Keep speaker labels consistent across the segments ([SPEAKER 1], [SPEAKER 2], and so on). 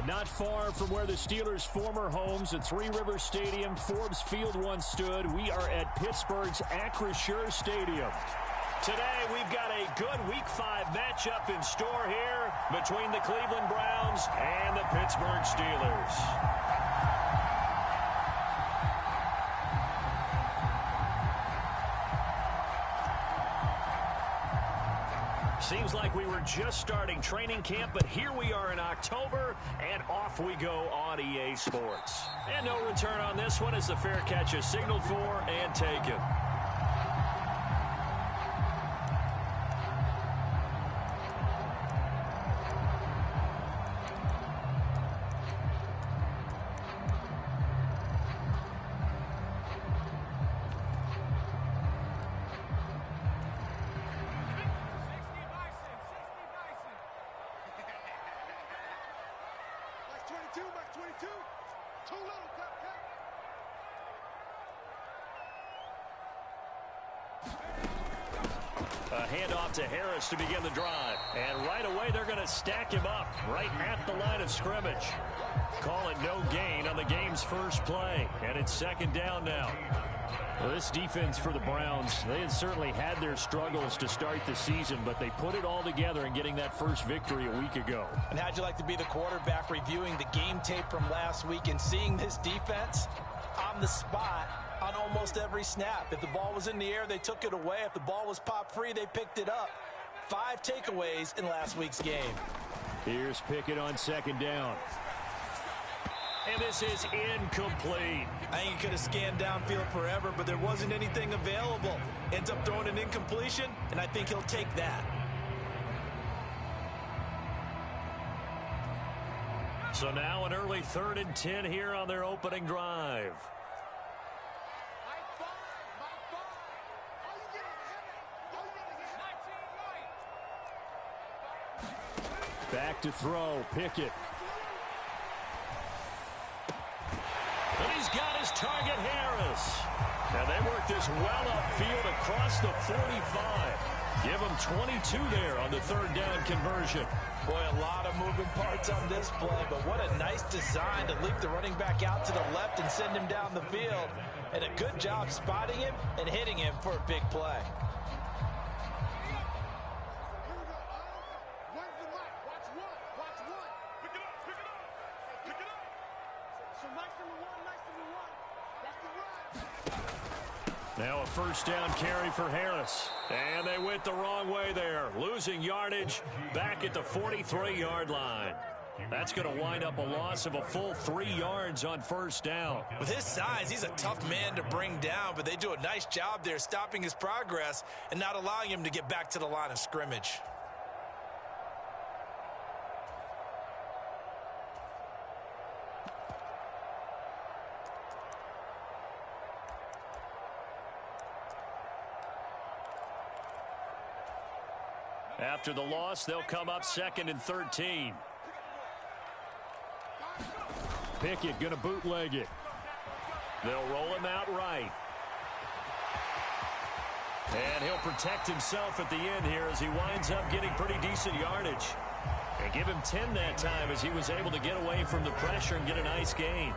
[SPEAKER 1] Not far from where the Steelers' former homes at Three Rivers Stadium, Forbes Field once stood, we are at Pittsburgh's Acrisure Stadium. Today, we've got a good Week 5 matchup in store here between the Cleveland Browns and the Pittsburgh Steelers. Seems like we were just starting training camp, but here we are in October, and off we go on EA Sports. And no return on this one as the fair catch is signaled for and taken. A handoff to Harris to begin the drive. And right away, they're going to stack him up right at the line of scrimmage. Call it no gain on the game's first play. And it's second down now. Well, this defense for the Browns, they had certainly had their struggles to start the season, but they put it all together in getting that first victory a week ago.
[SPEAKER 2] And how'd you like to be the quarterback reviewing the game tape from last week and seeing this defense on the spot on almost every snap? If the ball was in the air, they took it away. If the ball was popped free, they picked it up. 5 takeaways in last week's game.
[SPEAKER 1] Here's Pickett on second down. And this is incomplete.
[SPEAKER 2] I think he could have scanned downfield forever, but there wasn't anything available. Ends up throwing an incompletion, and I think he'll take that.
[SPEAKER 1] So now an early 3rd and 10 here on their opening drive. Back to throw, Pickett. And he's got his target, Harris. And they work this well upfield across the 45. Give him 22 there on the 3rd down conversion.
[SPEAKER 2] Boy, a lot of moving parts on this play, but what a nice design to leap the running back out to the left and send him down the field. And a good job spotting him and hitting him for a big play.
[SPEAKER 1] Now a first down carry for Harris. And they went the wrong way there. Losing yardage back at the 43-yard line. That's going to wind up a loss of a full 3 yards on first down.
[SPEAKER 2] With his size, he's a tough man to bring down, but they do a nice job there stopping his progress and not allowing him to get back to the line of scrimmage.
[SPEAKER 1] After the loss, they'll come up 2nd and 13. Pickett going to bootleg it. They'll roll him out right. And he'll protect himself at the end here as he winds up getting pretty decent yardage. And give him 10 that time as he was able to get away from the pressure and get a nice gain.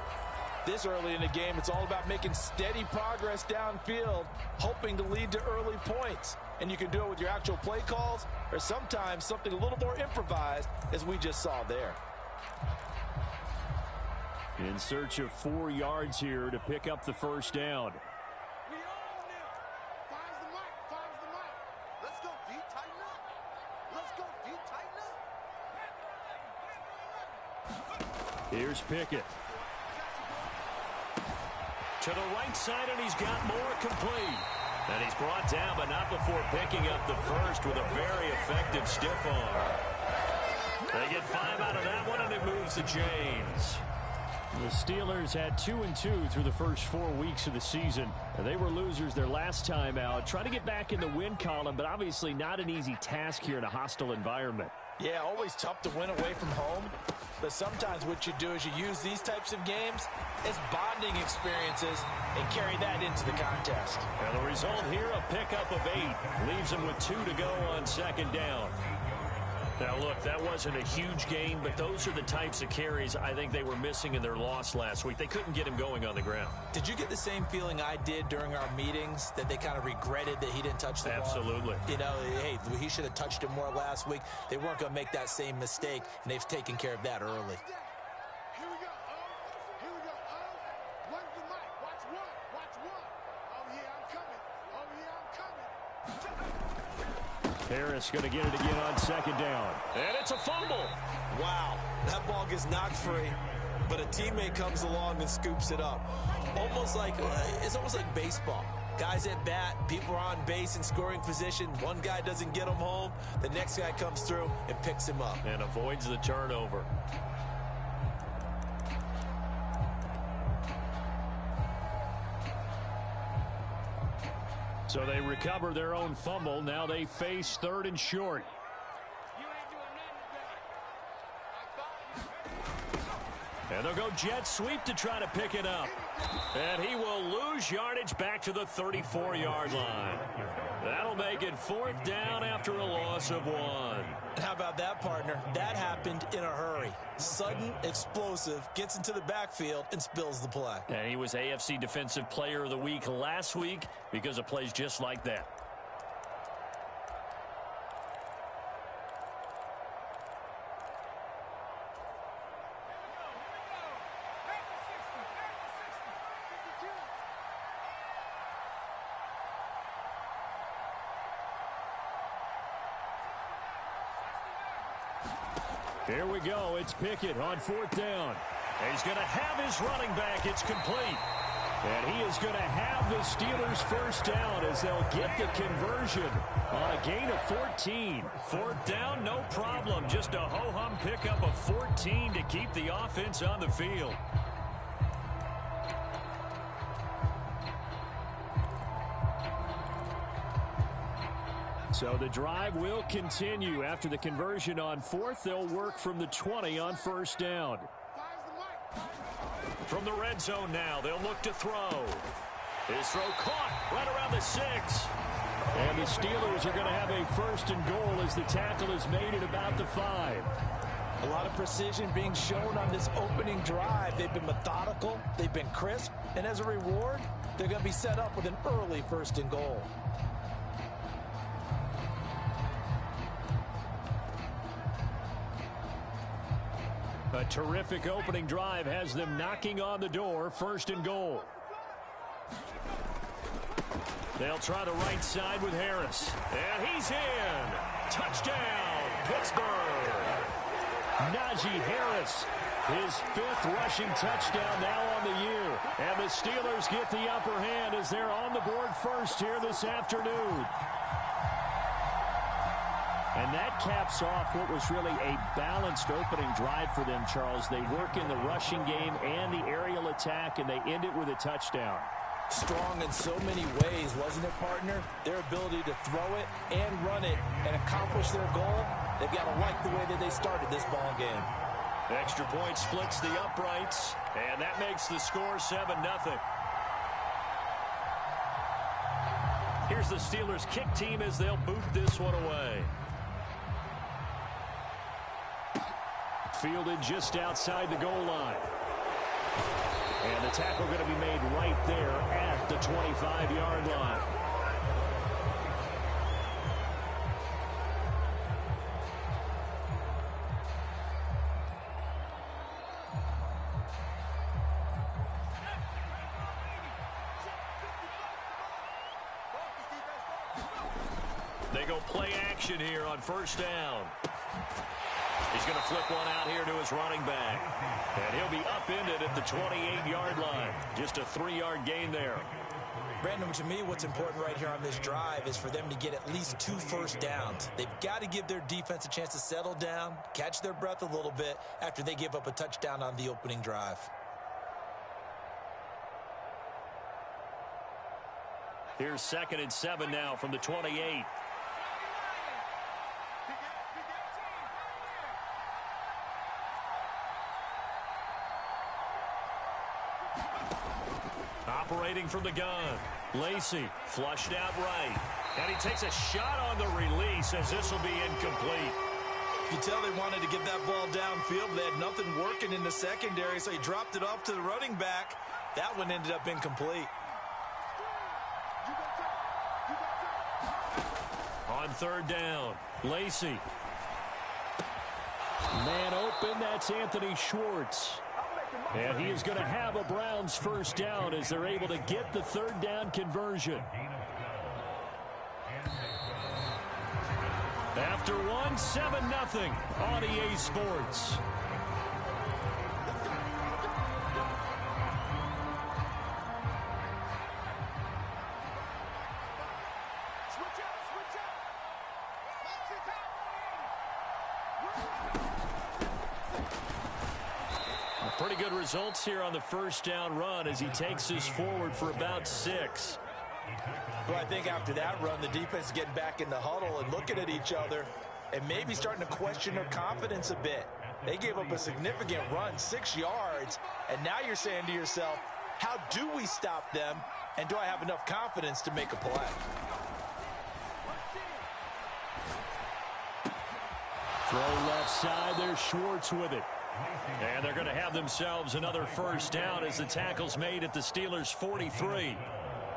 [SPEAKER 2] This early in the game, it's all about making steady progress downfield, hoping to lead to early points. And you can do it with your actual play calls or sometimes something a little more improvised, as we just saw there.
[SPEAKER 1] In search of 4 yards here to pick up the first down. Here's Pickett. To the right side, and he's got more complete. And he's brought down, but not before picking up the first with a very effective stiff arm. They get 5 out of that one, and it moves to James. The Steelers had 2-2 through the first 4 weeks of the season. They were losers their last time out. Trying to get back in the win column, but obviously not an easy task here in a hostile environment.
[SPEAKER 2] Yeah, always tough to win away from home. But sometimes what you do is you use these types of games as bonding experiences and carry that into the contest.
[SPEAKER 1] And the result here, a pickup of 8. Leaves them with 2 to go on second down. Now, look, that wasn't a huge gain, but those are the types of carries I think they were missing in their loss last week. They couldn't get him going on the ground.
[SPEAKER 2] Did you get the same feeling I did during our meetings, that they kind of regretted that he didn't touch the ball?
[SPEAKER 1] Absolutely.
[SPEAKER 2] You know, hey, he should have touched it more last week. They weren't going to make that same mistake, and they've taken care of that early.
[SPEAKER 1] Harris going to get it again on second down. And it's a fumble.
[SPEAKER 2] Wow, that ball gets knocked free, but a teammate comes along and scoops it up. It's almost like baseball. Guys at bat, people are on base in scoring position. One guy doesn't get him home. The next guy comes through and picks him up.
[SPEAKER 1] And avoids the turnover. So they recover their own fumble. Now they face 3rd and short. And they'll go jet sweep to try to pick it up. And he will lose yardage back to the 34-yard line. That'll make it 4th down after a loss of 1.
[SPEAKER 2] How about that, partner? That happened in a hurry. Sudden, explosive, gets into the backfield and spills the play.
[SPEAKER 1] And he was AFC Defensive Player of the Week last week because of plays just like that. Here we go. It's Pickett on 4th down. And he's going to have his running back. It's complete. And he is going to have the Steelers' 1st down as they'll get the conversion on a gain of 14. 4th down, no problem. Just a ho-hum pickup of 14 to keep the offense on the field. So the drive will continue. After the conversion on 4th, they'll work from the 20 on 1st down. From the red zone now, they'll look to throw. His throw caught right around the 6. And the Steelers are going to have a 1st and goal as the tackle is made at about the 5.
[SPEAKER 2] A lot of precision being shown on this opening drive. They've been methodical, they've been crisp, and as a reward, they're going to be set up with an early 1st and goal.
[SPEAKER 1] A terrific opening drive has them knocking on the door. 1st and goal. They'll try the right side with Harris. And he's in. Touchdown, Pittsburgh. Najee Harris, his 5th rushing touchdown now on the year. And the Steelers get the upper hand as they're on the board first here this afternoon. And that caps off what was really a balanced opening drive for them, Charles. They work in the rushing game and the aerial attack, and they end it with a touchdown.
[SPEAKER 2] Strong in so many ways, wasn't it, partner? Their ability to throw it and run it and accomplish their goal, they've got to like the way that they started this ball game.
[SPEAKER 1] Extra point splits the uprights, and that makes the score 7-0. Here's the Steelers kick team as they'll boot this one away. Fielded just outside the goal line. And the tackle going to be made right there at the 25-yard line. They go play action here on 1st down. He's going to flip one out here to his running back. And he'll be upended at the 28-yard line. Just a 3-yard gain there.
[SPEAKER 2] Brandon, to me, what's important right here on this drive is for them to get at least 2 first downs. They've got to give their defense a chance to settle down, catch their breath a little bit after they give up a touchdown on the opening drive.
[SPEAKER 1] Here's 2nd and 7 now from the 28. Operating from the gun. Lacy flushed out right. And he takes a shot on the release as this will be incomplete.
[SPEAKER 2] You could tell they wanted to get that ball downfield. They had nothing working in the secondary, so he dropped it off to the running back. That one ended up incomplete.
[SPEAKER 1] On third down, Lacy. Man open, that's Anthony Schwartz. And he is going to have a Browns first down as they're able to get the third down conversion. After one, 7-0 on EA Sports. Pretty good results here on the first down run as he takes us forward for about 6.
[SPEAKER 2] Well, I think after that run, the defense is getting back in the huddle and looking at each other and maybe starting to question their confidence a bit. They gave up a significant run, 6 yards, and now you're saying to yourself, how do we stop them, and do I have enough confidence to make a play?
[SPEAKER 1] Throw left side, there's Schwartz with it. And they're going to have themselves another first down as the tackle's made at the Steelers' 43.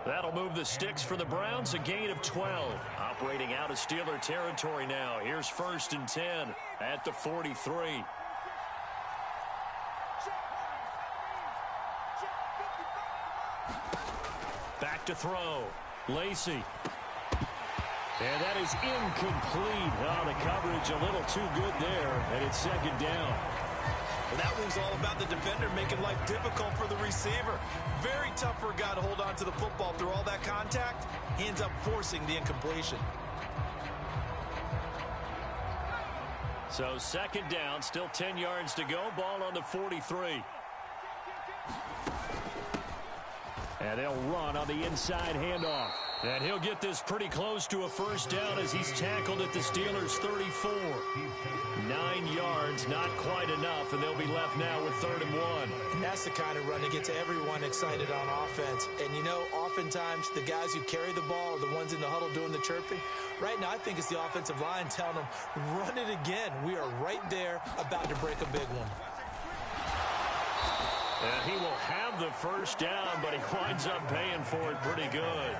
[SPEAKER 1] That'll move the sticks for the Browns, a gain of 12. Operating out of Steeler territory now. Here's 1st and 10 at the 43. Back to throw. Lacy. And that is incomplete. Oh, the coverage a little too good there, and it's 2nd down.
[SPEAKER 2] Well, that one's all about the defender making life difficult for the receiver. Very tough for a guy to hold on to the football through all that contact. He ends up forcing the incompletion.
[SPEAKER 1] So 2nd down, still 10 yards to go. Ball on the 43. And they'll run on the inside handoff. And he'll get this pretty close to a first down as he's tackled at the Steelers' 34. 9 yards, not quite enough, and they'll be left now with 3rd and 1.
[SPEAKER 2] And that's the kind of run that gets everyone excited on offense. And, you know, oftentimes the guys who carry the ball are the ones in the huddle doing the chirping. Right now, I think it's the offensive line telling them, run it again. We are right there about to break a big one.
[SPEAKER 1] And he will have the first down, but he winds up paying for it pretty good.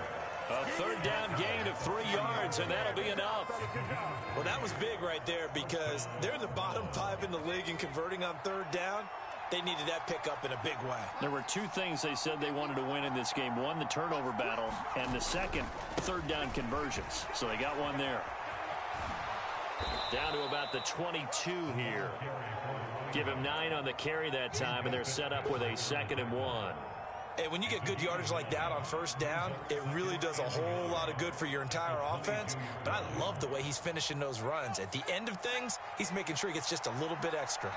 [SPEAKER 1] A 3rd down gain of 3 yards, and that'll be enough.
[SPEAKER 2] Well, that was big right there because they're in the bottom 5 in the league in converting on 3rd down. They needed that pickup in a big way.
[SPEAKER 1] There were 2 things they said they wanted to win in this game. One, the turnover battle, and the second, 3rd down conversions. So they got one there. Down to about the 22 here. Give him 9 on the carry that time, and they're set up with a 2nd and 1.
[SPEAKER 2] And when you get good yardage like that on 1st down, it really does a whole lot of good for your entire offense. But I love the way he's finishing those runs. At the end of things, he's making sure he gets just a little bit extra.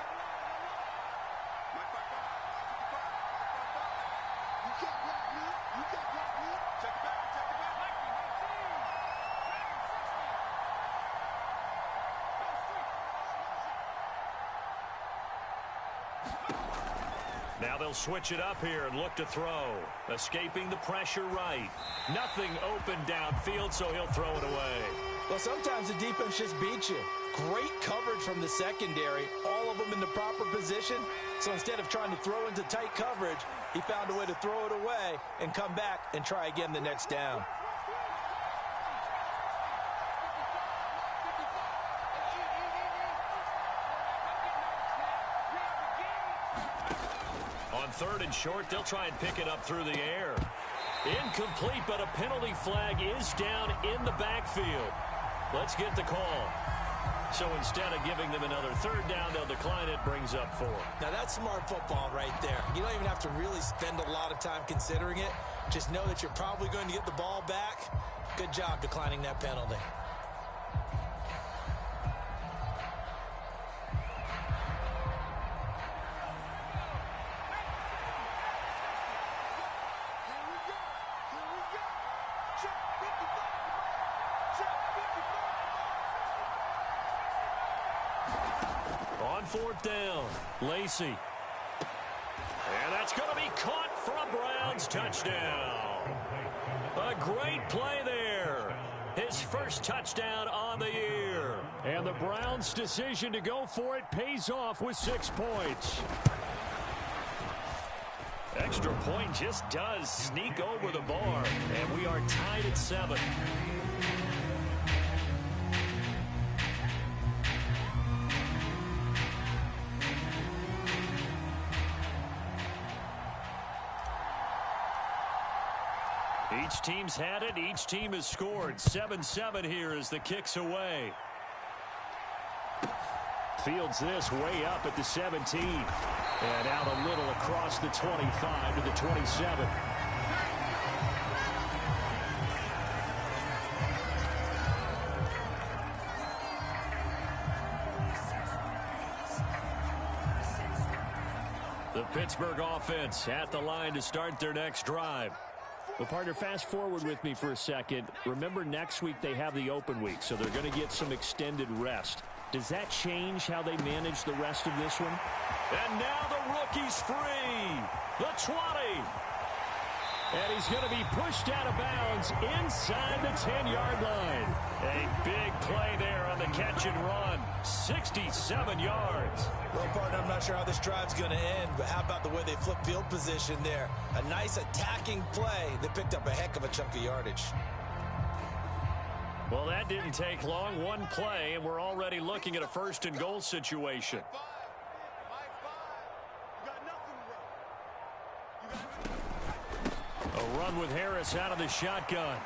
[SPEAKER 1] Now they'll switch it up here and look to throw. Escaping the pressure right. Nothing open downfield, so he'll throw it away.
[SPEAKER 2] Well, sometimes the defense just beats you. Great coverage from the secondary, all of them in the proper position. So instead of trying to throw into tight coverage, he found a way to throw it away and come back and try again the next down.
[SPEAKER 1] On 3rd and short, they'll try and pick it up through the air. Incomplete, but a penalty flag is down in the backfield. Let's get the call. So instead of giving them another 3rd down, they'll decline it, brings up 4.
[SPEAKER 2] Now that's smart football right there. You don't even have to really spend a lot of time considering it. Just know that you're probably going to get the ball back. Good job declining that penalty.
[SPEAKER 1] On 4th down, Lacy. And that's going to be caught for a Browns touchdown. A great play there. His first touchdown on the year. And the Browns' decision to go for it pays off with 6 points. Extra point just does sneak over the bar, and we are tied at 7. Each team's had it. Each team has scored. 7-7 here as the kick's away. Fields this way up at the 17. And out a little across the 25 to the 27. The Pittsburgh offense at the line to start their next drive. Well, partner, fast forward with me for a second. Remember, next week they have the open week, so they're going to get some extended rest. Does that change how they manage the rest of this one? And now the rookie's free. The 20. And he's going to be pushed out of bounds inside the 10-yard line. A big play there on the catch and run. 67 yards.
[SPEAKER 2] Well, partner, I'm not sure how this drive's going to end, but how about the way they flip field position there? A nice attacking play that picked up a heck of a chunk of yardage.
[SPEAKER 1] Well, that didn't take long. One play, and we're already looking at a first-and-goal situation. A run with Harris out of the shotgun.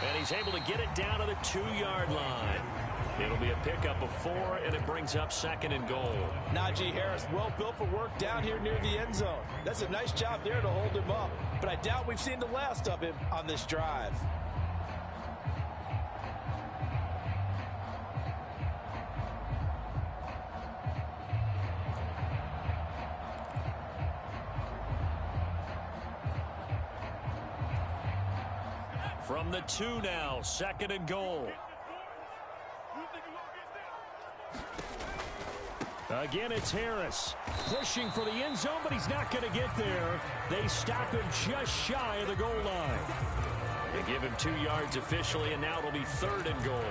[SPEAKER 1] And he's able to get it down to the 2-yard line. It'll be a pickup of 4, and it brings up 2nd and goal.
[SPEAKER 2] Najee Harris, well built for work down here near the end zone. That's a nice job there to hold him up. But I doubt we've seen the last of him on this drive.
[SPEAKER 1] From the 2 now, 2nd and goal. Again, it's Harris pushing for the end zone, but he's not going to get there. They stop him just shy of the goal line. They give him 2 yards officially, and now it'll be 3rd and goal.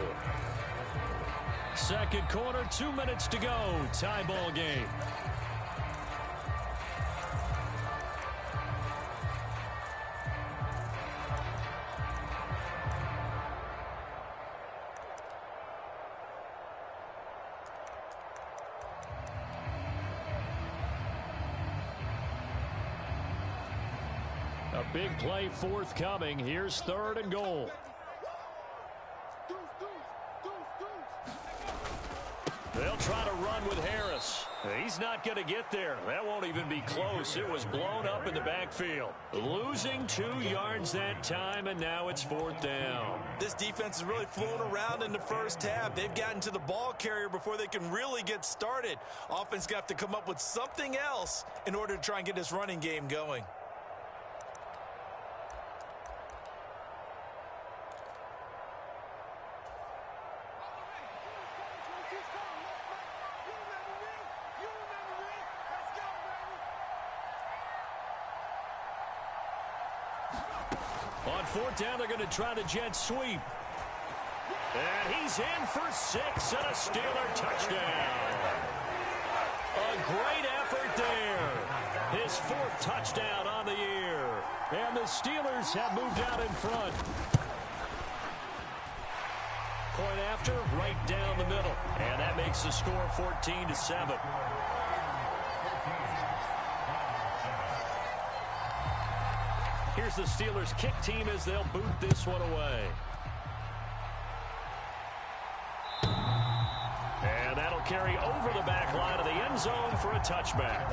[SPEAKER 1] Second quarter, 2 minutes to go. Tie ball game. A big play forthcoming. Here's 3rd and goal. They'll try to run with Harris. He's not going to get there. That won't even be close. It was blown up in the backfield. Losing 2 yards that time, and now it's 4th down.
[SPEAKER 2] This defense is really flown around in the first half. They've gotten to the ball carrier before they can really get started. Offense got to come up with something else in order to try and get this running game going.
[SPEAKER 1] On 4th down, they're going to try the jet sweep. And he's in for 6 and a Steeler touchdown. A great effort there. His 4th touchdown on the year. And the Steelers have moved out in front. Point after, right down the middle. And that makes the score 14-7. Here's the Steelers' kick team as they'll boot this one away. And that'll carry over the back line of the end zone for a touchback.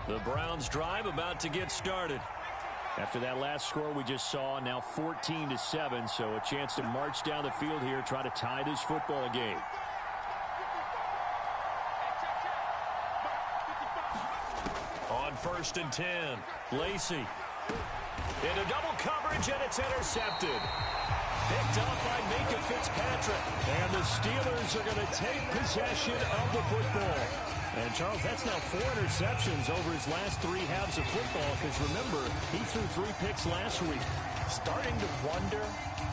[SPEAKER 1] The Browns drive about to get started. After that last score we just saw, now 14-7, so a chance to march down the field here, try to tie this football game. On 1st and 10, Lacy. Into double coverage, and it's intercepted. Picked up by Minkah Fitzpatrick. And the Steelers are going to take possession of the football. And, Charles, that's now 4 interceptions over his last 3 halves of football because, remember, he threw 3 picks last week.
[SPEAKER 2] Starting to wonder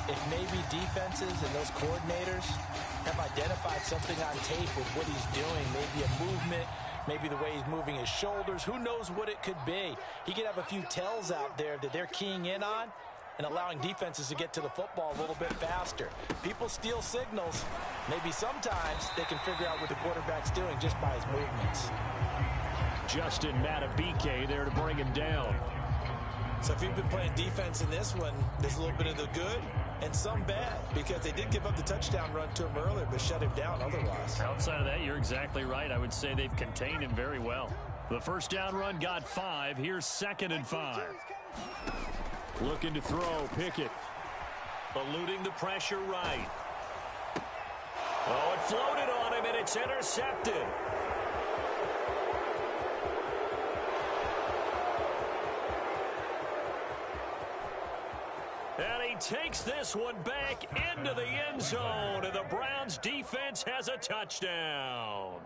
[SPEAKER 2] if maybe defenses and those coordinators have identified something on tape with what he's doing, maybe a movement, maybe the way he's moving his shoulders. Who knows what it could be? He could have a few tells out there that they're keying in on and allowing defenses to get to the football a little bit faster. People steal signals. Maybe sometimes they can figure out what the quarterback's doing just by his movements.
[SPEAKER 1] Justin Madubuike there to bring him down.
[SPEAKER 2] So if you've been playing defense in this one, there's a little bit of the good and some bad because they did give up the touchdown run to him earlier but shut him down otherwise.
[SPEAKER 1] Outside of that, you're exactly right. I would say they've contained him very well. The first down run got 5. Here's 2nd and 5. Looking to throw, Pickett. Eluding the pressure right. Oh, it floated on him, and it's intercepted. And he takes this one back into the end zone, and the Browns defense has a touchdown.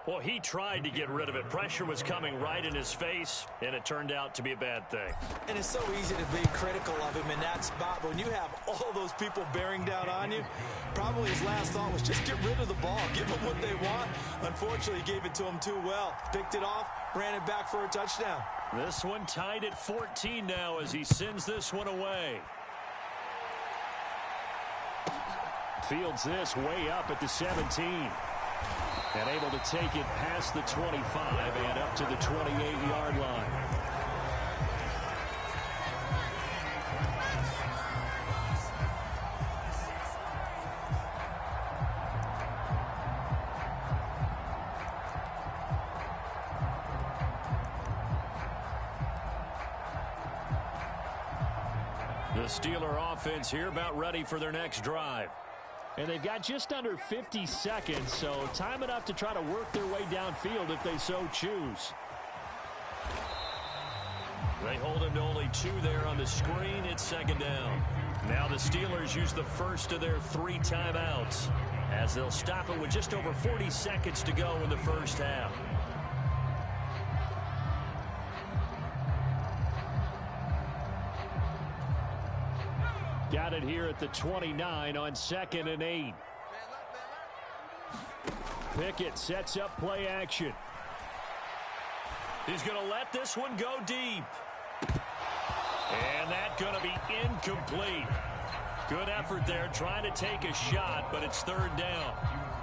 [SPEAKER 1] Well, he tried to get rid of it. Pressure was coming right in his face, and it turned out to be a bad thing.
[SPEAKER 2] And it's so easy to be critical of him in that spot. But when you have all those people bearing down on you, probably his last thought was just get rid of the ball. Give them what they want. Unfortunately, he gave it to them too well. Picked it off, ran it back for a touchdown.
[SPEAKER 1] This one tied at 14 now as he sends this one away. Fields this way up at the 17. And able to take it past the 25 and up to the 28-yard line. The Steeler offense here about ready for their next drive. And they've got just under 50 seconds, so time enough to try to work their way downfield if they so choose. They hold him to only 2 there on the screen. It's 2nd down. Now the Steelers use the first of their 3 timeouts as they'll stop it with just over 40 seconds to go in the first half. Got it here at the 29 on 2nd and 8. Pickett sets up play action. He's going to let this one go deep. And that's going to be incomplete. Good effort there trying to take a shot, but it's 3rd down.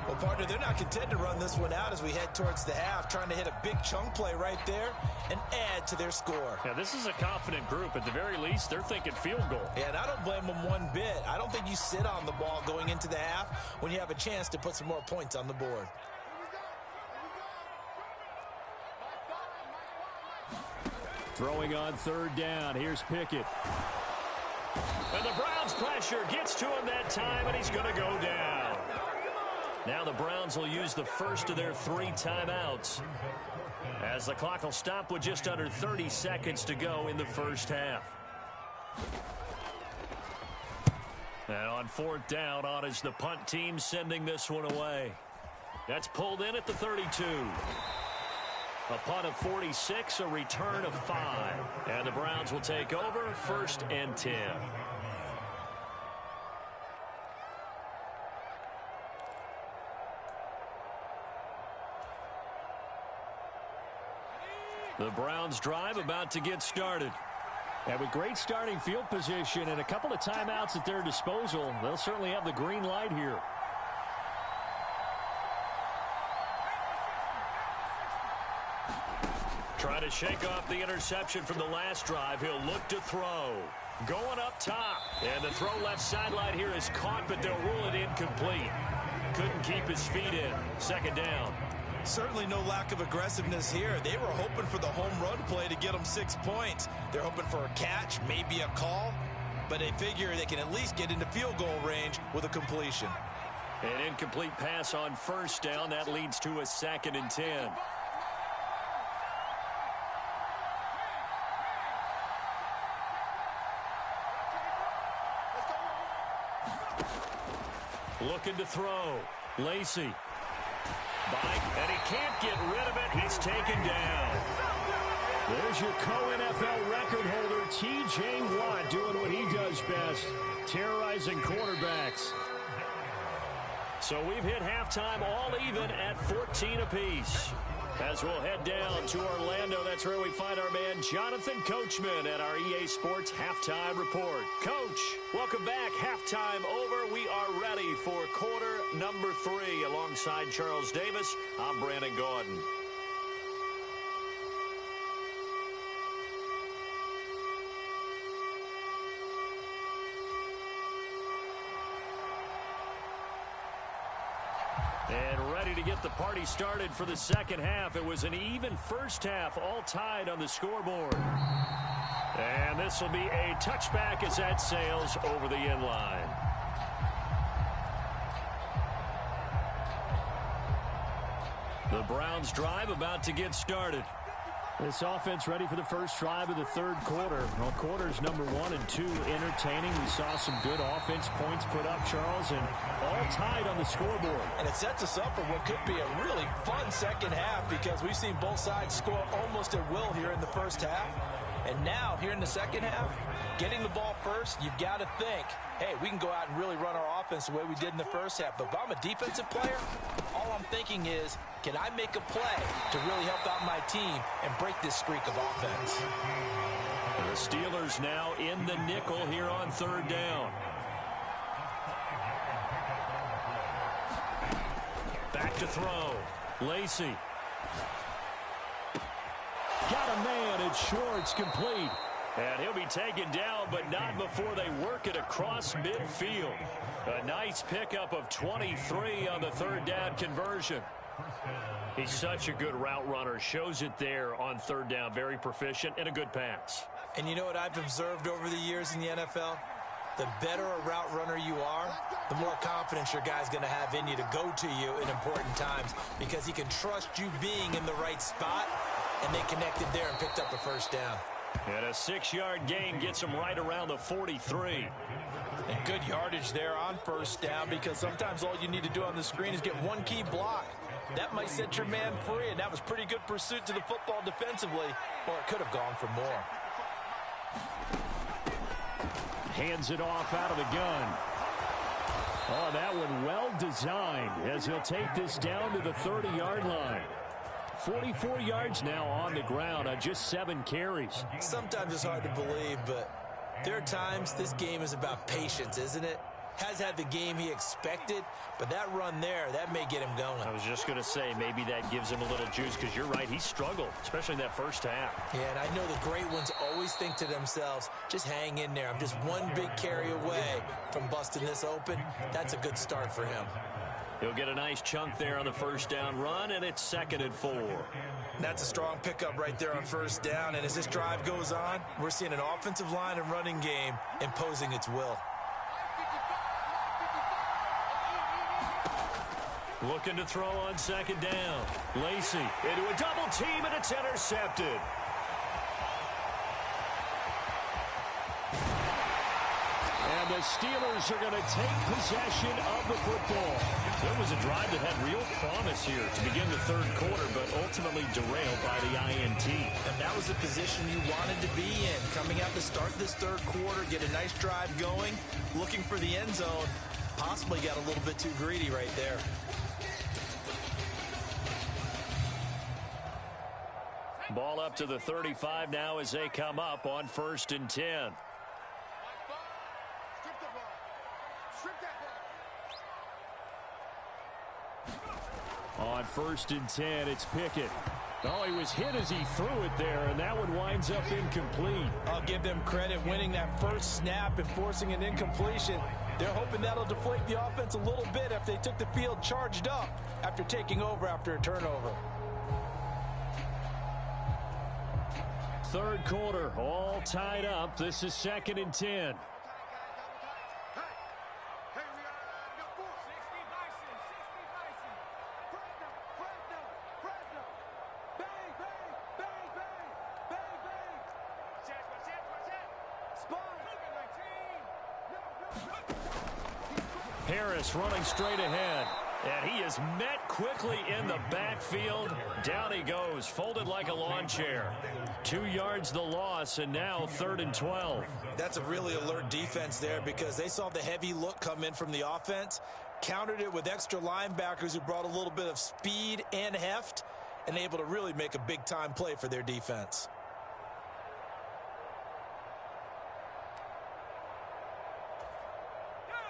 [SPEAKER 2] Well, partner, they're not content to run this one out as we head towards the half, trying to hit a big chunk play right there and add to their score.
[SPEAKER 1] Yeah, this is a confident group. At the very least, they're thinking field goal.
[SPEAKER 2] Yeah, and I don't blame them one bit. I don't think you sit on the ball going into the half when you have a chance to put some more points on the board.
[SPEAKER 1] Throwing on 3rd down. Here's Pickett. And the Browns' pressure gets to him that time, and he's going to go down. Now the Browns will use the first of their 3 timeouts as the clock will stop with just under 30 seconds to go in the first half. And on 4th down, on is the punt team sending this one away. That's pulled in at the 32. A punt of 46, a return of 5. And the Browns will take over 1st and 10. The Browns drive about to get started. And with great starting field position and a couple of timeouts at their disposal, they'll certainly have the green light here. Trying to shake off the interception from the last drive. He'll look to throw. Going up top. And the throw left sideline here is caught, but they'll rule it incomplete. Couldn't keep his feet in. 2nd down.
[SPEAKER 2] Certainly no lack of aggressiveness here. They were hoping for the home run play to get them 6 points. They're hoping for a catch, maybe a call, but they figure they can at least get into field goal range with a completion.
[SPEAKER 1] An incomplete pass on 1st down. That leads to a 2nd and 10. Looking to throw. Lacy. And he can't get rid of it. He's taken down. There's your co-NFL record holder, T.J. Watt, doing what he does best, terrorizing quarterbacks. So we've hit halftime all even at 14 apiece. As we'll head down to Orlando, that's where we find our man Jonathan Coachman at our EA Sports Halftime Report. Coach, welcome back. Halftime over. We are ready for quarter number 3. Alongside Charles Davis, I'm Brandon Gaudin. And ready to get the party started for the second half. It was an even first half, all tied on the scoreboard. And this will be a touchback as that sails over the end line. The Browns drive about to get started. This offense ready for the first drive of the third quarter. Well, quarters number 1 and 2 entertaining. We saw some good offense points put up, Charles, and all tied on the scoreboard.
[SPEAKER 2] And it sets us up for what could be a really fun second half because we've seen both sides score almost at will here in the first half. And now, here in the second half, getting the ball first, you've got to think, hey, we can go out and really run our offense the way we did in the first half. But if I'm a defensive player, all I'm thinking is, can I make a play to really help out my team and break this streak of offense?
[SPEAKER 1] The Steelers now in the nickel here on third down. Back to throw. Lacy. Got a man, and Schwartz complete. And he'll be taken down, but not before they work it across midfield. A nice pickup of 23 on the third down conversion. He's such a good route runner. Shows it there on third down. Very proficient and a good pass.
[SPEAKER 2] And you know what I've observed over the years in the NFL? The better a route runner you are, the more confidence your guy's going to have in you to go to you in important times because he can trust you being in the right spot, and they connected there and picked up a first down.
[SPEAKER 1] And a 6-yard gain gets him right around the 43.
[SPEAKER 2] And good yardage there on first down because sometimes all you need to do on the screen is get one key block. That might set your man free, and that was pretty good pursuit to the football defensively, or it could have gone for more.
[SPEAKER 1] Hands it off out of the gun. Oh, that one well designed as he'll take this down to the 30-yard line. 44 yards now on the ground on just 7 carries.
[SPEAKER 2] Sometimes it's hard to believe, but there are times this game is about patience, isn't it? Has had the game he expected, but that run there, that may get him going.
[SPEAKER 1] I was just going to say, maybe that gives him a little juice because you're right, he struggled, especially in that first half.
[SPEAKER 2] Yeah, and I know the great ones always think to themselves, just hang in there. I'm just one big carry away from busting this open. That's a good start for him.
[SPEAKER 1] He'll get a nice chunk there on the first down run, and it's 2nd and 4.
[SPEAKER 2] That's a strong pickup right there on first down, and as this drive goes on, we're seeing an offensive line and running game imposing its will.
[SPEAKER 1] Looking to throw on 2nd down. Lacy into a double team, and it's intercepted. And the Steelers are going to take possession of the football. There was a drive that had real promise here to begin the third quarter, but ultimately derailed by the INT.
[SPEAKER 2] And that was the position you wanted to be in. Coming out to start this third quarter, get a nice drive going, looking for the end zone. Possibly got a little bit too greedy right there.
[SPEAKER 1] Ball up to the 35 now as they come up on 1st and 10. On 1st and 10, it's Pickett. Oh, he was hit as he threw it there, and that one winds up incomplete.
[SPEAKER 2] I'll give them credit winning that first snap and forcing an incompletion. They're hoping that'll deflate the offense a little bit if they took the field charged up after taking over after a turnover.
[SPEAKER 1] Third quarter, all tied up. This is 2nd and 10. Harris running straight ahead. And he is met quickly in the backfield. Down he goes, folded like a lawn chair. 2 yards the loss, and now 3rd and 12.
[SPEAKER 2] That's a really alert defense there because they saw the heavy look come in from the offense, countered it with extra linebackers who brought a little bit of speed and heft, and able to really make a big-time play for their defense.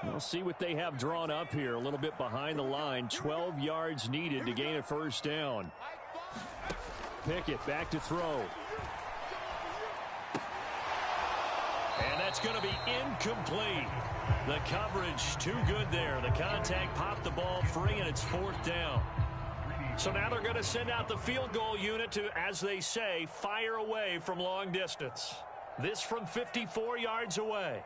[SPEAKER 1] We'll see what they have drawn up here. A little bit behind the line. 12 yards needed to gain a first down. Pickett back to throw. And that's going to be incomplete. The coverage too good there. The contact popped the ball free, and it's 4th down. So now they're going to send out the field goal unit to, as they say, fire away from long distance. This from 54 yards away.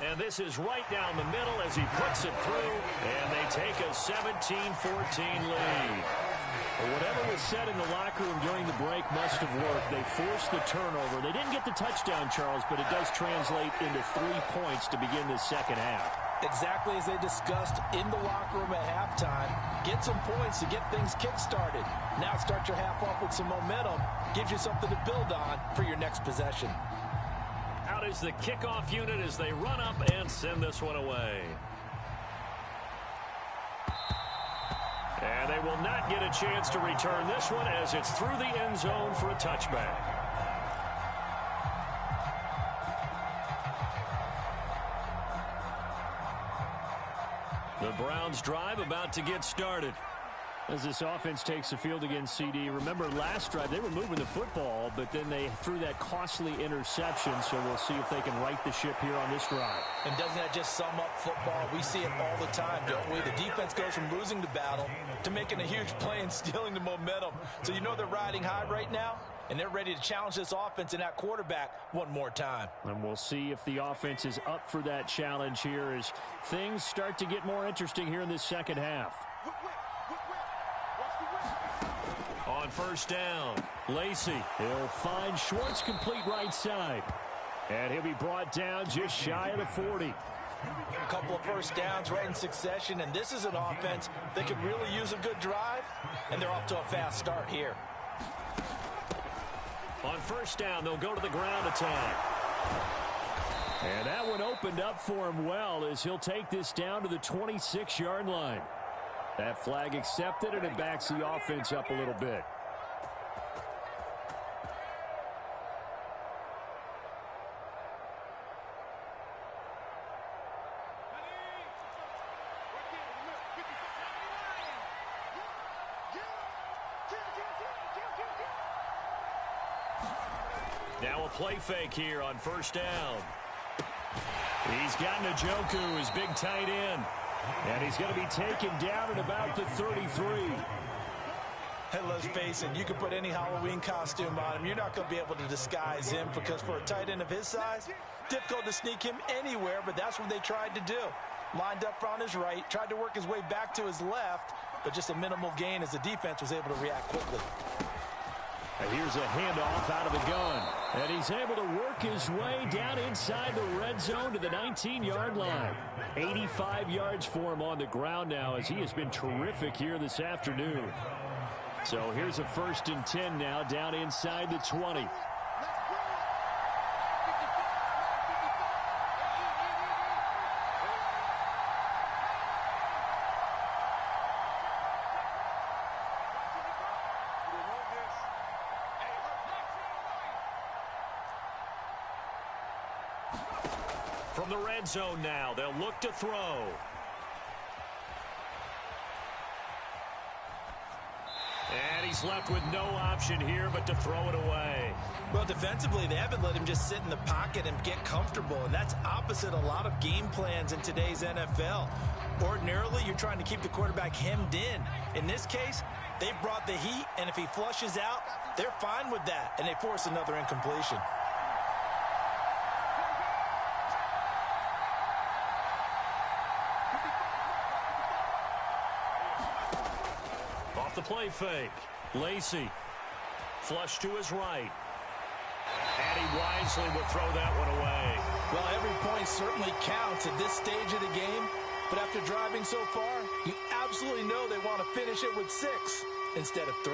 [SPEAKER 1] And this is right down the middle as he puts it through, and they take a 17-14 lead. Whatever was said in the locker room during the break must have worked. They forced the turnover. They didn't get the touchdown, Charles, but it does translate into 3 points to begin the second half.
[SPEAKER 2] Exactly as they discussed in the locker room at halftime. Get some points to get things kick-started. Now start your half off with some momentum. Gives you something to build on for your next possession.
[SPEAKER 1] Out is the kickoff unit as they run up and send this one away. And they will not get a chance to return this one as it's through the end zone for a touchback. The Browns drive about to get started. As this offense takes the field against CD. Remember last drive they were moving the football, but then they threw that costly interception, so we'll see if they can right the ship here on this drive.
[SPEAKER 2] And doesn't that just sum up football? We see it all the time, don't we? The defense goes from losing the battle to making a huge play and stealing the momentum. So you know they're riding high right now, and they're ready to challenge this offense and that quarterback one more time.
[SPEAKER 1] And we'll see if the offense is up for that challenge here as things start to get more interesting here in this second half. On first down, Lacy. He'll find Schwartz complete right side. And he'll be brought down just shy of the 40.
[SPEAKER 2] A couple of first downs right in succession, and this is an offense that could really use a good drive, and they're off to a fast start here.
[SPEAKER 1] On first down, they'll go to the ground attack. And that one opened up for him well as he'll take this down to the 26-yard line. That flag accepted, and it backs the offense up a little bit. Now a play fake here on first down. He's got Njoku, his big tight end. And he's going to be taken down at about the 33.
[SPEAKER 2] Hey, let's face it, you can put any Halloween costume on him. You're not going to be able to disguise him because for a tight end of his size, difficult to sneak him anywhere, but that's what they tried to do. Lined up on his right, tried to work his way back to his left, but just a minimal gain as the defense was able to react quickly.
[SPEAKER 1] And here's a handoff out of the gun. And he's able to work his way down inside the red zone to the 19-yard line. 85 yards for him on the ground now as he has been terrific here this afternoon. So here's a 1st and 10 now down inside the 20. From the red zone now, they'll look to throw. And he's left with no option here but to throw it away.
[SPEAKER 2] Well, defensively, they haven't let him just sit in the pocket and get comfortable, and that's opposite a lot of game plans in today's NFL. Ordinarily, you're trying to keep the quarterback hemmed in. In this case, they've brought the heat, and if he flushes out, they're fine with that, and they force another incompletion.
[SPEAKER 1] The play fake. Lacy. Flush to his right. And he wisely will throw that one away.
[SPEAKER 2] Well, every point certainly counts at this stage of the game. But after driving so far, you absolutely know they want to finish it with 6 instead of 3.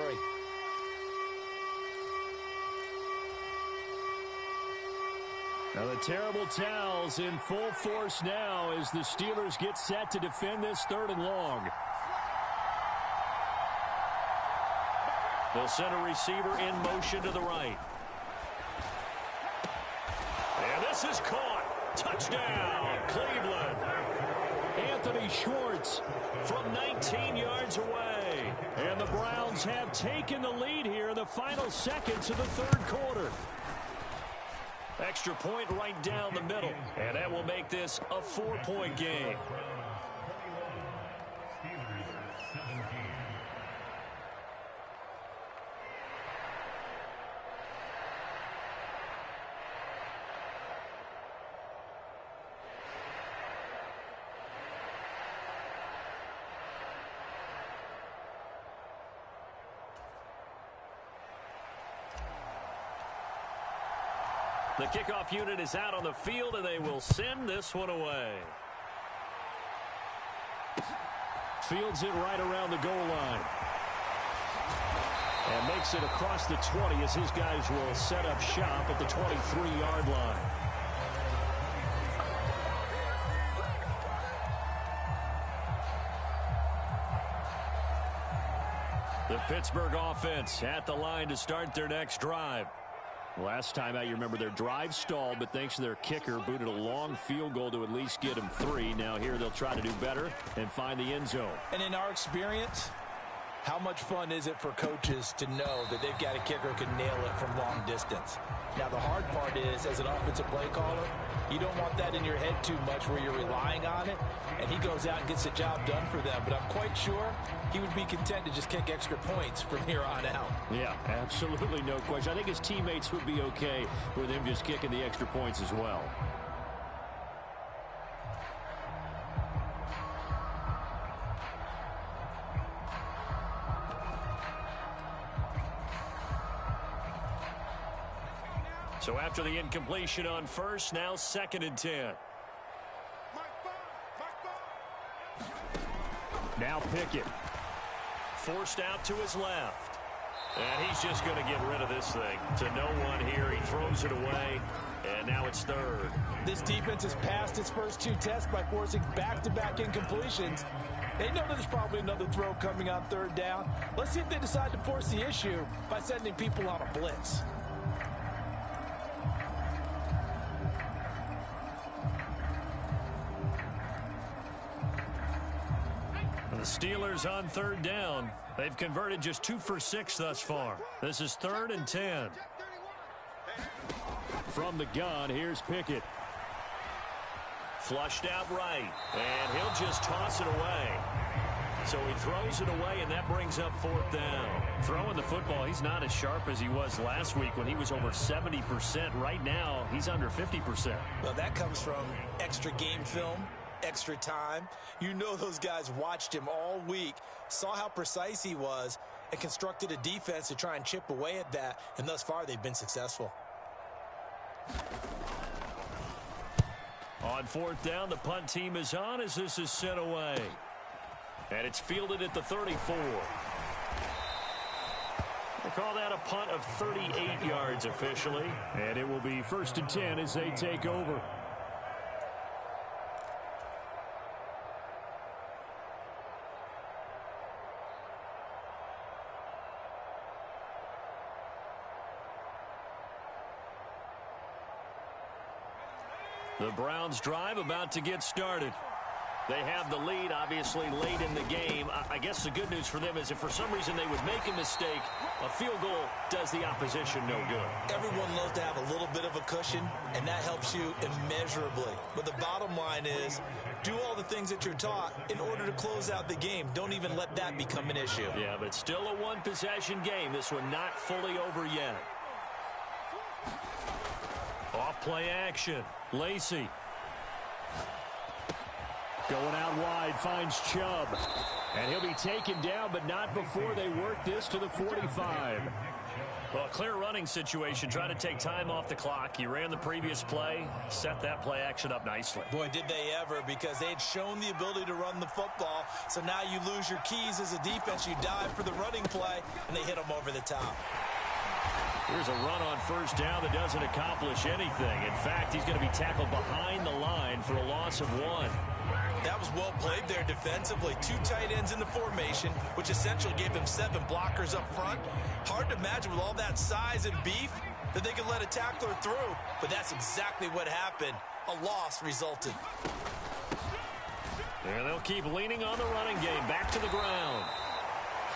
[SPEAKER 1] Now the terrible towels in full force now as the Steelers get set to defend this 3rd and long. They'll send a receiver in motion to the right. And this is caught. Touchdown, Cleveland. Anthony Schwartz from 19 yards away. And the Browns have taken the lead here in the final seconds of the 3rd quarter. Extra point right down the middle. And that will make this a 4-point game. The kickoff unit is out on the field, and they will send this one away. Fields it right around the goal line. And makes it across the 20 as his guys will set up shop at the 23-yard line. The Pittsburgh offense at the line to start their next drive. Last time out, you remember their drive stalled, but thanks to their kicker, booted a long field goal to at least get them 3. Now here they'll try to do better and find the end zone.
[SPEAKER 2] And in our experience, how much fun is it for coaches to know that they've got a kicker who can nail it from long distance? Now, the hard part is, as an offensive play caller, you don't want that in your head too much where you're relying on it, and he goes out and gets the job done for them. But I'm quite sure he would be content to just kick extra points from here on out.
[SPEAKER 1] Yeah, absolutely no question. I think his teammates would be okay with him just kicking the extra points as well. So after the incompletion on first, now 2nd and 10. Now Pickett. Forced out to his left. And he's just going to get rid of this thing. To no one here. He throws it away. And now it's 3rd.
[SPEAKER 2] This defense has passed its first 2 tests by forcing back-to-back incompletions. They know there's probably another throw coming on 3rd down. Let's see if they decide to force the issue by sending people on a blitz.
[SPEAKER 1] The Steelers on 3rd down. They've converted just 2 for 6 thus far. This is 3rd and 10. From the gun, here's Pickett. Flushed out right, and he'll just toss it away. So he throws it away, and that brings up 4th down. Throwing the football, he's not as sharp as he was last week when he was over 70%. Right now, he's under 50%.
[SPEAKER 2] Well, that comes from extra game film, extra time. You know those guys watched him all week, saw how precise he was, and constructed a defense to try and chip away at that, and thus far they've been successful.
[SPEAKER 1] On 4th down, the punt team is on as this is sent away. And it's fielded at the 34. They call that a punt of 38 yards officially. And it will be 1st and 10 as they take over. The Browns drive about to get started. They have the lead, obviously, late in the game. I guess the good news for them is if for some reason they would make a mistake, a field goal does the opposition no good.
[SPEAKER 2] Everyone loves to have a little bit of a cushion, and that helps you immeasurably. But the bottom line is, do all the things that you're taught in order to close out the game. Don't even let that become an issue.
[SPEAKER 1] Yeah, but still a one-possession game. This one not fully over yet. Off-play action. Lacy. Going out wide, finds Chubb. And he'll be taken down, but not before they work this to the 45. Well, a clear running situation, trying to take time off the clock. He ran the previous play, set that play action up nicely.
[SPEAKER 2] Boy, did they ever, because they had shown the ability to run the football. So now you lose your keys as a defense. You dive for the running play, and they hit them over the top.
[SPEAKER 1] Here's a run on first down that doesn't accomplish anything. In fact, he's going to be tackled behind the line for a loss of 1.
[SPEAKER 2] That was well played there defensively. 2 tight ends in the formation, which essentially gave them 7 blockers up front. Hard to imagine with all that size and beef that they could let a tackler through, but that's exactly what happened. A loss resulted.
[SPEAKER 1] And they'll keep leaning on the running game. Back to the ground.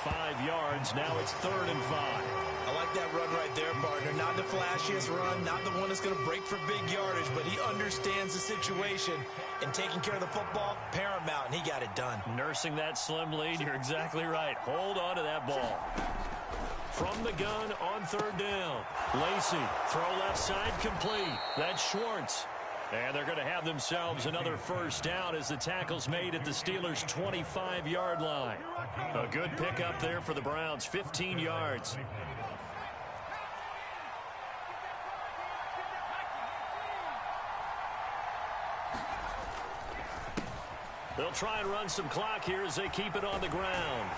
[SPEAKER 1] 5 yards. Now it's 3rd and 5.
[SPEAKER 2] I like that run right there, partner. Not the flashiest run, not the one that's going to break for big yardage, but he understands the situation, and taking care of the football, paramount, and he got it done.
[SPEAKER 1] Nursing that slim lead, you're exactly right. Hold on to that ball. From the gun on 3rd down. Lacy, throw left side, complete. That's Schwartz. And they're going to have themselves another first down as the tackle's made at the Steelers' 25-yard line. A good pickup there for the Browns, 15 yards. They'll try and run some clock here as they keep it on the ground.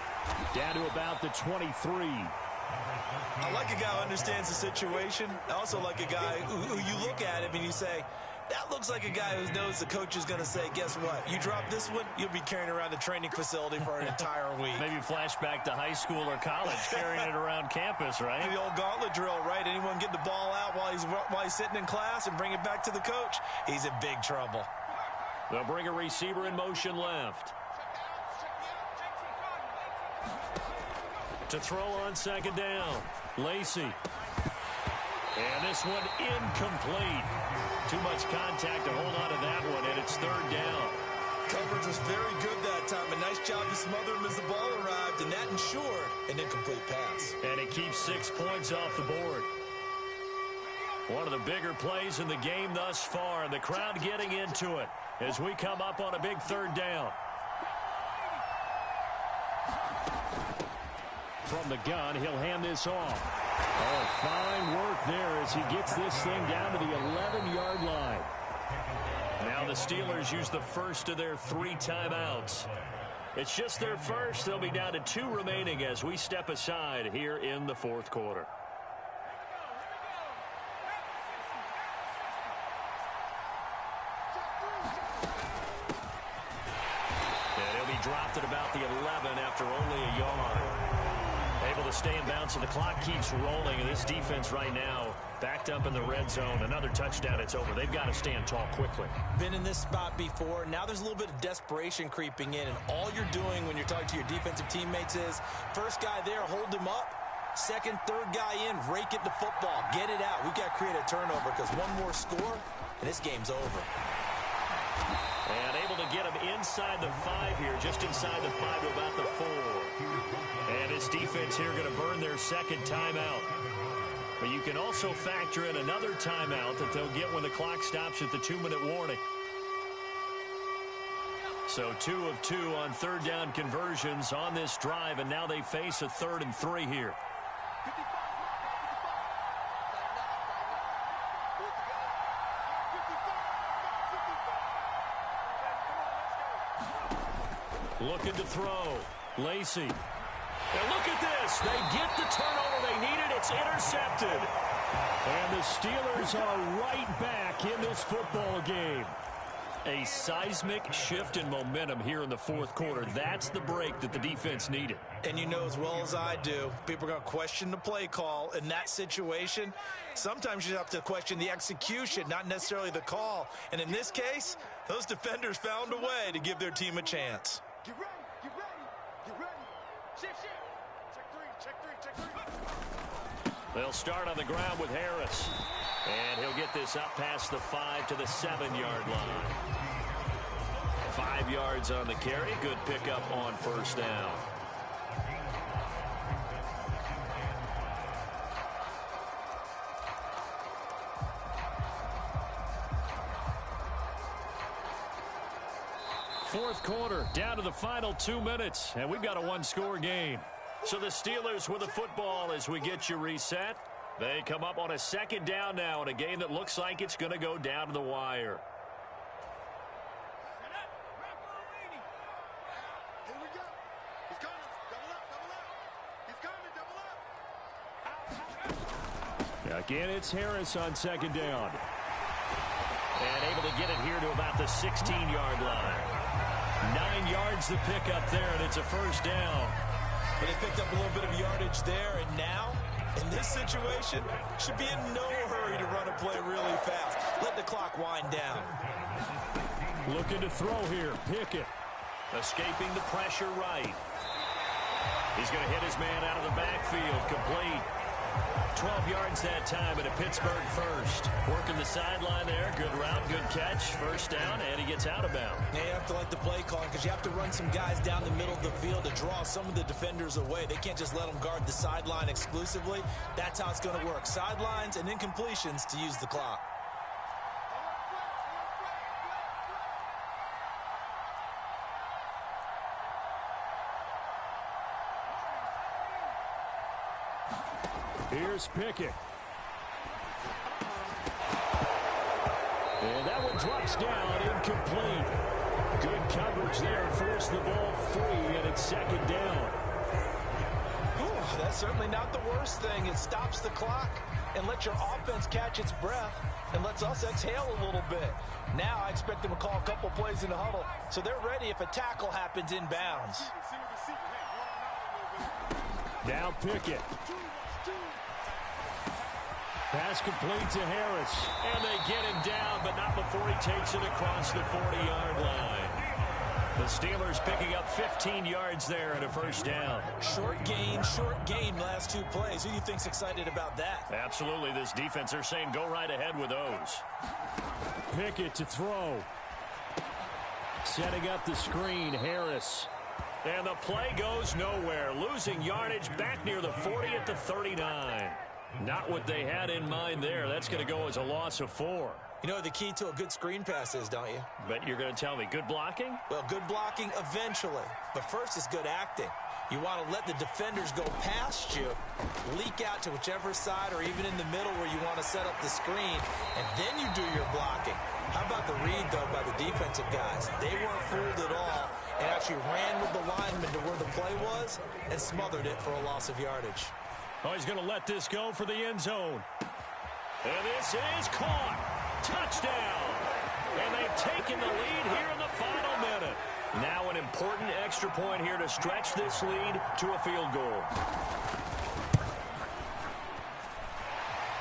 [SPEAKER 1] Down to about the 23.
[SPEAKER 2] I like a guy who understands the situation. I also like a guy who you look at him and you say, that looks like a guy who knows the coach is going to say, guess what? You drop this one, you'll be carrying around the training facility for an entire week.
[SPEAKER 1] Maybe flashback to high school or college, carrying it around campus, right?
[SPEAKER 2] The old gauntlet drill, right? Anyone get the ball out while he's sitting in class and bring it back to the coach, he's in big trouble.
[SPEAKER 1] They'll bring a receiver in motion left. To throw on 2nd down. Lacy. And this one incomplete. Too much contact to hold on to that one, and it's 3rd down.
[SPEAKER 2] Coverage was very good that time. A nice job to smother him as the ball arrived, and that ensured an incomplete pass.
[SPEAKER 1] And it keeps 6 points off the board. One of the bigger plays in the game thus far, and the crowd getting into it as we come up on a big 3rd down. From the gun, he'll hand this off. Oh, fine work there as he gets this thing down to the 11-yard line. Now the Steelers use the first of their 3 timeouts. It's just their first. They'll be down to 2 remaining as we step aside here in the 4th quarter. And he'll be dropped at about the 11 after only a yard. Able to stay in bounds, so the clock keeps rolling, and this defense right now backed up in the red zone. Another touchdown, it's over. They've got to stand tall quickly.
[SPEAKER 2] Been in this spot before. Now there's a little bit of desperation creeping in, and all you're doing when you're talking to your defensive teammates is, first guy there, hold him up. Second, third guy in, rake it to football. Get it out. We've got to create a turnover because one more score, and this game's over.
[SPEAKER 1] And able to get him inside the 5 here, just inside the 5 to about the 4. And this defense here going to burn their 2nd timeout. But you can also factor in another timeout that they'll get when the clock stops at the 2-minute warning. So 2 of 2 on 3rd down conversions on this drive, and now they face a 3rd and 3 here. Looking to throw. Lacy. And look at this. They get the turnover they needed. It's intercepted. And the Steelers are right back in this football game. A seismic shift in momentum here in the 4th quarter. That's the break that the defense needed.
[SPEAKER 2] And you know as well as I do, people are going to question the play call in that situation. Sometimes you have to question the execution, not necessarily the call. And in this case, those defenders found a way to give their team a chance.
[SPEAKER 3] Get ready, get ready, get ready. Shift. Check three.
[SPEAKER 1] They'll start on the ground with Harris. And he'll get this up past the 5 to the 7-yard line. 5 yards on the carry. Good pickup on first down. Fourth quarter, down to the final 2 minutes, and we've got a one-score game. So the Steelers with the football as we get you reset. They come up on a second down now in a game that looks like it's going to go down to the wire.
[SPEAKER 3] Here we go. He's coming. Double up, double up. He's coming, double up.
[SPEAKER 1] Again, it's Harris on second down. And able to get it here to about the 16-yard line. 9 yards to pick up there, and it's a first down.
[SPEAKER 2] But they picked up a little bit of yardage there, and now, in this situation, should be in no hurry to run a play really fast. Let the clock wind down.
[SPEAKER 1] Looking to throw here, Pickett. Escaping the pressure right. He's going to hit his man out of the backfield, complete. 12 yards that time at a Pittsburgh first. Working the sideline there. Good route, good catch. First down, and he gets out of bounds.
[SPEAKER 2] Yeah, you have to like the play calling because you have to run some guys down the middle of the field to draw some of the defenders away. They can't just let them guard the sideline exclusively. That's how it's going to work. Sidelines and incompletions to use the clock.
[SPEAKER 1] Here's Pickett. And that one drops down, incomplete. Good coverage there, forced the ball free, and it's second down.
[SPEAKER 2] Ooh, that's certainly not the worst thing. It stops the clock and lets your offense catch its breath and lets us exhale a little bit. Now I expect them to call a couple plays in the huddle, so they're ready if a tackle happens inbounds.
[SPEAKER 1] Now Pickett. Pass complete to Harris. And they get him down, but not before he takes it across the 40-yard line. The Steelers picking up 15 yards there at a first down.
[SPEAKER 2] Short gain, last 2 plays. Who do you think's excited about that?
[SPEAKER 1] Absolutely. This defense, they're saying go right ahead with those. Pickett to throw. Setting up the screen, Harris. And the play goes nowhere. Losing yardage back near the 40 at the 39. Not what they had in mind there. That's going to go as a loss of 4.
[SPEAKER 2] You know what the key to a good screen pass is, don't you?
[SPEAKER 1] But you're going to tell me, good blocking?
[SPEAKER 2] Well, good blocking eventually. But first is good acting. You want to let the defenders go past you, leak out to whichever side or even in the middle where you want to set up the screen, and then you do your blocking. How about the read, though, by the defensive guys? They weren't fooled at all and actually ran with the lineman to where the play was and smothered it for a loss of yardage.
[SPEAKER 1] Oh, he's going to let this go for the end zone. And this is caught. Touchdown. And they've taken the lead here in the final minute. Now an important extra point here to stretch this lead to a field goal.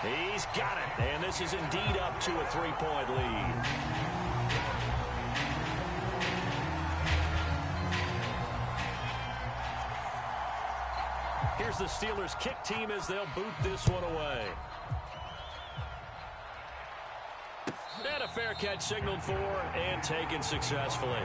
[SPEAKER 1] He's got it. And this is indeed up to a 3-point lead. Here's the Steelers kick team as they'll boot this one away. And a fair catch signaled for and taken successfully.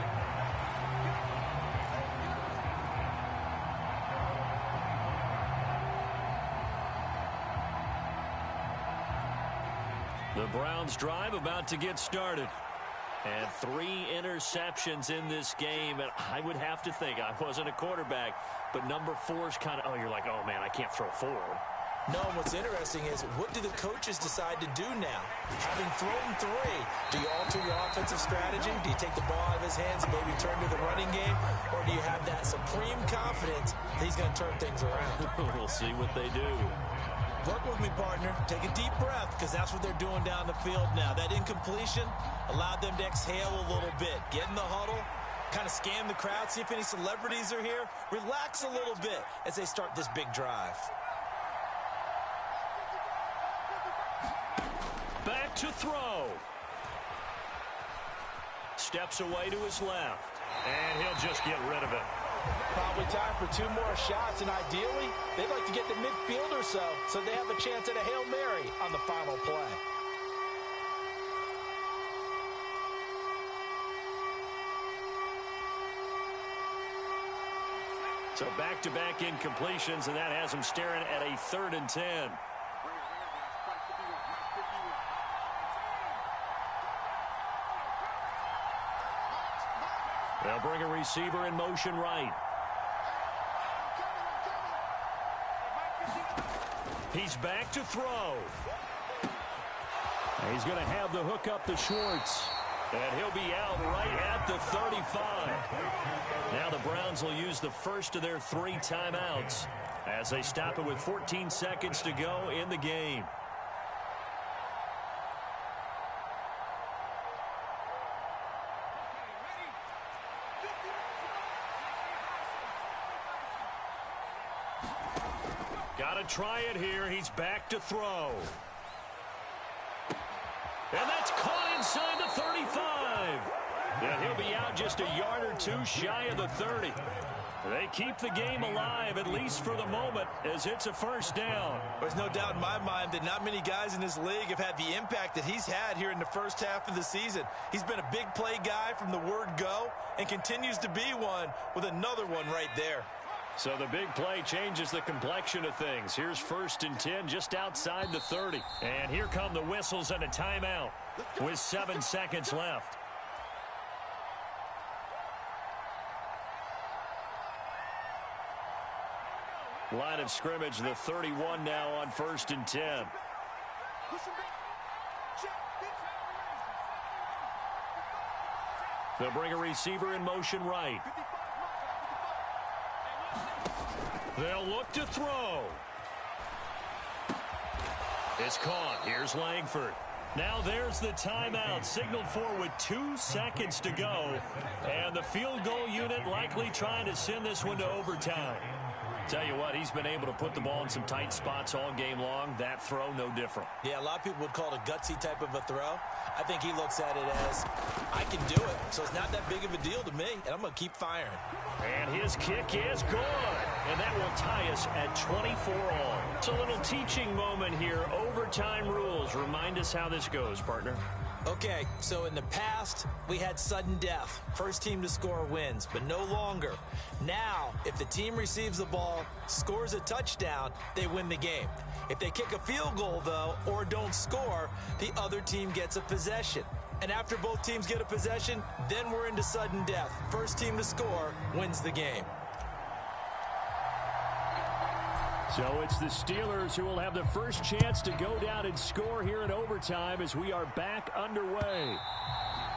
[SPEAKER 1] The Browns drive about to get started. And 3 interceptions in this game. And I would have to think, I wasn't a quarterback, but number 4 is kind of, you're like, oh, man, I can't throw 4.
[SPEAKER 2] No, and what's interesting is, what do the coaches decide to do now? Having thrown 3, do you alter your offensive strategy? Do you take the ball out of his hands and maybe turn to the running game? Or do you have that supreme confidence that he's going to turn things around?
[SPEAKER 1] We'll see what they do.
[SPEAKER 2] Work with me, partner. Take a deep breath, because that's what they're doing down the field now. That incompletion allowed them to exhale a little bit. Get in the huddle, kind of scan the crowd, see if any celebrities are here. Relax a little bit as they start this big drive.
[SPEAKER 1] Back to throw. Steps away to his left. And he'll just get rid of it.
[SPEAKER 2] Probably time for 2 more shots, and ideally, they'd like to get to midfield or so they have a chance at a Hail Mary on the final play.
[SPEAKER 1] So back-to-back incompletions, and that has them staring at a 3rd and 10. They'll bring a receiver in motion right. He's back to throw. He's going to have the hook up to Schwartz. And he'll be out right at the 35. Now the Browns will use the first of their 3 timeouts as they stop it with 14 seconds to go in the game. Got to try it here. He's back to throw. And that's caught inside the 35. And he'll be out just a yard or 2 shy of the 30. They keep the game alive, at least for the moment, as it's a first down.
[SPEAKER 2] There's no doubt in my mind that not many guys in this league have had the impact that he's had here in the first half of the season. He's been a big play guy from the word go and continues to be one with another one right there.
[SPEAKER 1] So the big play changes the complexion of things. Here's 1st and 10 just outside the 30. And here come the whistles and a timeout with 7 seconds left. Line of scrimmage, the 31 now on 1st and 10. They'll bring a receiver in motion right. They'll look to throw. It's caught. Here's Langford. Now there's the timeout signaled for with 2 seconds to go. And the field goal unit likely trying to send this one to overtime. Tell you what, he's been able to put the ball in some tight spots all game long. That throw, no different.
[SPEAKER 2] Yeah, a lot of people would call it a gutsy type of a throw. I think he looks at it as, I can do it, so it's not that big of a deal to me, and I'm going to keep firing.
[SPEAKER 1] And his kick is good. And that will tie us at 24 all. It's a little teaching moment here. Overtime rules. Remind us how this goes, partner.
[SPEAKER 2] Okay, so in the past, we had sudden death. First team to score wins, but no longer. Now, if the team receives the ball, scores a touchdown, they win the game. If they kick a field goal, though, or don't score, the other team gets a possession. And after both teams get a possession, then we're into sudden death. First team to score wins the game.
[SPEAKER 1] So it's the Steelers who will have the first chance to go down and score here in overtime as we are back underway.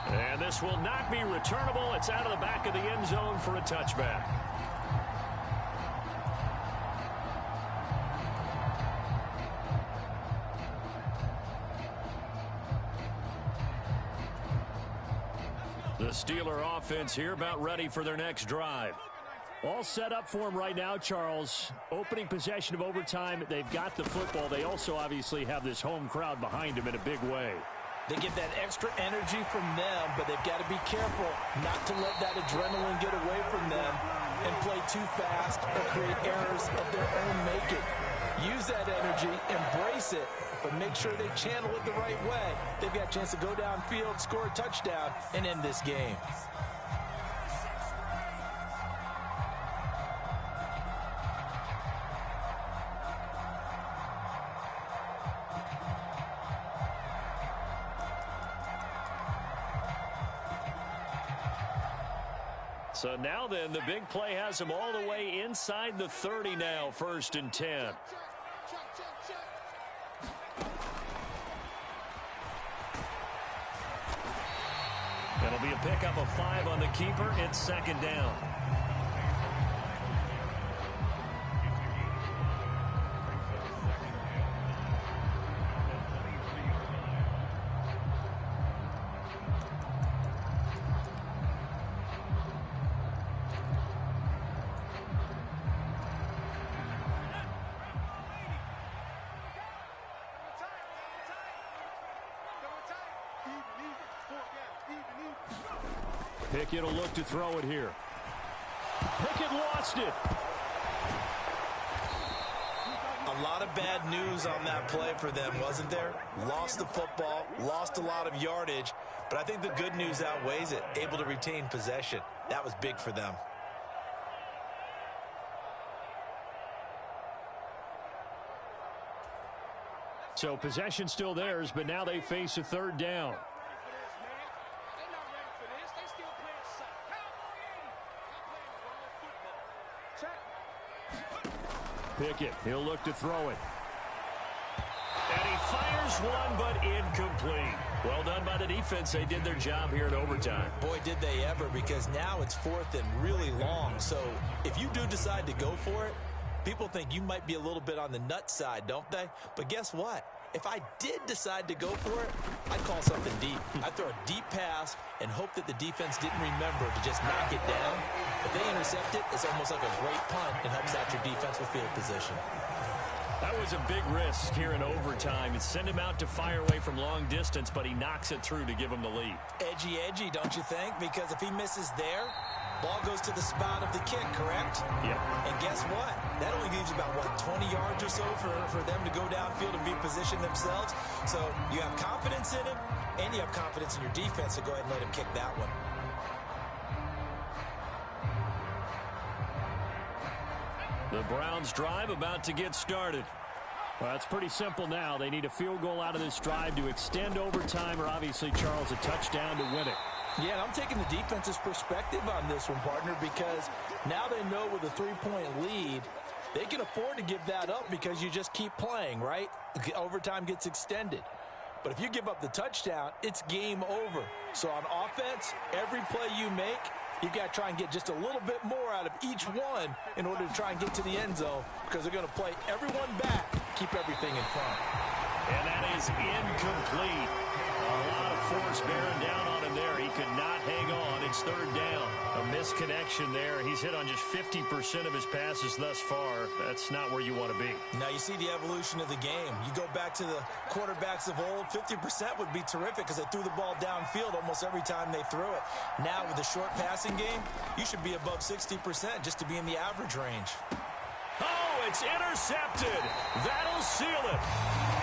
[SPEAKER 1] And this will not be returnable. It's out of the back of the end zone for a touchback. The Steeler offense here about ready for their next drive. All set up for them right now, Charles. Opening possession of overtime. They've got the football. They also obviously have this home crowd behind them in a big way.
[SPEAKER 2] They get that extra energy from them, but they've got to be careful not to let that adrenaline get away from them and play too fast or create errors of their own making. Use that energy, embrace it, but make sure they channel it the right way. They've got a chance to go downfield, score a touchdown, and end this game.
[SPEAKER 1] So now then, the big play has them all the way inside the 30 now, 1st and 10. It'll be a pickup of 5 on the keeper. It's 2nd down. Pickett will look to throw it here. Pickett lost it.
[SPEAKER 2] A lot of bad news on that play for them, wasn't there? Lost the football, lost a lot of yardage, but I think the good news outweighs it. Able to retain possession. That was big for them.
[SPEAKER 1] So possession still theirs, but now they face a 3rd down. Pickett, he'll look to throw it. And he fires one, but incomplete. Well done by the defense. They did their job here in overtime.
[SPEAKER 2] Boy, did they ever, because now it's 4th and really long. So if you do decide to go for it, people think you might be a little bit on the nut side, don't they? But guess what? If I did decide to go for it, I'd call something deep. I'd throw a deep pass and hope that the defense didn't remember to just knock it down. If they intercept it, it's almost like a great punt and helps out your defensive field position.
[SPEAKER 1] That was a big risk here in overtime. It sent him out to fire away from long distance, but he knocks it through to give him the lead.
[SPEAKER 2] Edgy, don't you think? Because if he misses there, ball goes to the spot of the kick, correct?
[SPEAKER 1] Yeah.
[SPEAKER 2] And guess what? That only leaves about, 20 yards or so for them to go downfield and reposition themselves. So you have confidence in him, and you have confidence in your defense, so go ahead and let him kick that one.
[SPEAKER 1] The Browns' drive about to get started. Well, it's pretty simple now. They need a field goal out of this drive to extend overtime, or obviously, Charles, a touchdown to win it.
[SPEAKER 2] Yeah, and I'm taking the defense's perspective on this one, partner, because now they know with a 3-point lead, they can afford to give that up because you just keep playing, right? Overtime gets extended. But if you give up the touchdown, it's game over. So on offense, every play you make, you've got to try and get just a little bit more out of each one in order to try and get to the end zone, because they're going to play everyone back, keep everything in front.
[SPEAKER 1] And that is incomplete. A lot of force bearing down on him there. He could not hang on. It's 3rd down. A misconnection there. He's hit on just 50% of his passes thus far. That's not where you want to be.
[SPEAKER 2] Now you see the evolution of the game. You go back to the quarterbacks of old, 50% would be terrific because they threw the ball downfield almost every time they threw it. Now with the short passing game, you should be above 60% just to be in the average range.
[SPEAKER 1] Oh, it's intercepted. That'll seal it.